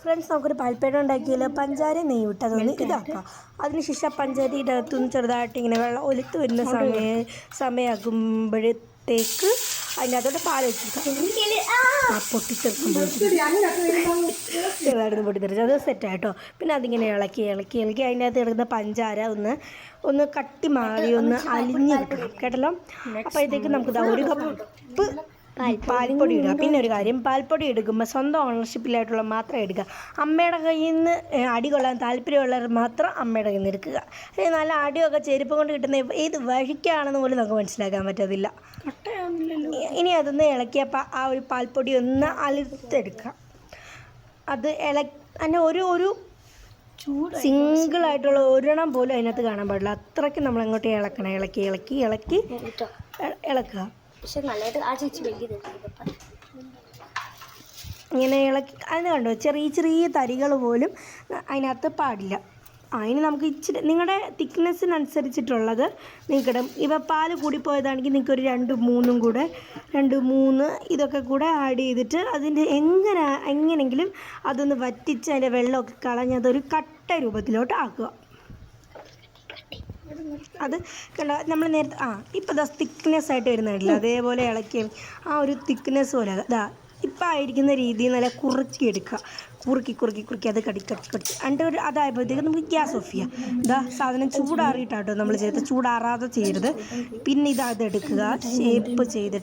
Friends, നമുക്കൊരു പാൽപ്പേട ഉണ്ടാക്കിയാൽ പഞ്ചാര നെയ്യ് വിട്ടതൊന്ന് ഇതാക്കാം. അതിനുശേഷം പഞ്ചാരയുടെ അകത്തുനിന്ന് ചെറുതായിട്ട് ഇങ്ങനെ വെള്ളം ഒലിത്ത് വരുന്ന സമയമാകുമ്പോഴത്തേക്ക് അതിനകത്തോട്ട് പാൽ വെച്ചിരിക്കാം. പൊട്ടിത്തെറിക്കുമ്പോൾ ചെറുതായിട്ട് പൊട്ടിത്തെറിച്ച് അത് സെറ്റായിട്ടോ. പിന്നെ അതിങ്ങനെ ഇളക്കി അതിനകത്ത് കിടക്കുന്ന പഞ്ചാര ഒന്ന് കട്ടി മാറി ഒന്ന് അലിഞ്ഞ് കിട്ടണം കേട്ടല്ലോ. അപ്പോഴത്തേക്ക് നമുക്ക് ഒരു കപ്പ് പാൽപ്പൊടി ഇടുക. പിന്നെ ഒരു കാര്യം, പാൽപ്പൊടി എടുക്കുമ്പോൾ സ്വന്തം ഓണർഷിപ്പിലായിട്ടുള്ള മാത്രം എടുക്കുക. അമ്മയുടെ കയ്യിൽ നിന്ന് അടി കൊള്ളാൻ താല്പര്യമുള്ളവർ മാത്രം അമ്മയുടെ കയ്യിൽ നിന്ന് എടുക്കുക. നല്ല അടിയൊക്കെ ചെരുപ്പ് കൊണ്ട് കിട്ടുന്ന ഏത് വഴിക്കാണെന്ന് പോലും നമുക്ക് മനസ്സിലാക്കാൻ പറ്റത്തില്ല. ഇനി അതൊന്ന് ഇളക്കിയപ്പോൾ ആ ഒരു പാൽപ്പൊടി ഒന്ന് അലുത്തെടുക്കുക. അത് അതിൻ്റെ ഒരു സിംഗിളായിട്ടുള്ള ഒരെണ്ണം പോലും അതിനകത്ത് കാണാൻ പാടില്ല. അത്രയ്ക്ക് നമ്മൾ അങ്ങോട്ട് ഇളക്കണം. ഇളക്കി ഇളക്കുക. പക്ഷെ നല്ലതായിട്ട് ആ ചേച്ചി വലിയ ഇങ്ങനെ ഇളക്കി അതിന് കണ്ടോ, ചെറിയ തരികൾ പോലും അതിനകത്ത് പാടില്ല. അതിന് നമുക്ക് ഇച്ചിരി നിങ്ങളുടെ തിക്നെസ്സിനനുസരിച്ചിട്ടുള്ളത് നിങ്ങൾക്കിടും. ഇപ്പം പാൽ കൂടിപ്പോയതാണെങ്കിൽ നിങ്ങൾക്ക് ഒരു 2-3 ഇതൊക്കെ കൂടെ ആഡ് ചെയ്തിട്ട് അതിൻ്റെ എങ്ങനെയെങ്കിലും അതൊന്ന് വറ്റിച്ച് അതിൻ്റെ വെള്ളമൊക്കെ കളഞ്ഞ് അതൊരു കട്ട രൂപത്തിലോട്ട് ആക്കുക. അത് കണ്ടോ, നമ്മൾ നേരത്തെ ഇപ്പോൾ തിക്നെസ് ആയിട്ട് വരുന്നില്ല, അതേപോലെ ഇളക്കി ആ ഒരു തിക്നെസ് പോലെ ഇപ്പം ആയിരിക്കുന്ന രീതിയിൽ നല്ല കുറുക്കി അത് കടിച്ച് എന്നിട്ട് അതായപ്പോഴത്തേക്ക് നമുക്ക് ഗ്യാസ് ഓഫ് ചെയ്യാം. സാധനം ചൂടാറിയിട്ടാട്ടോ നമ്മൾ ചെയ്ത്, ചൂടാറാതെ ചെയ്യരുത്. പിന്നെ അതെടുക്കുക, ഷേപ്പ് ചെയ്തിട്ട്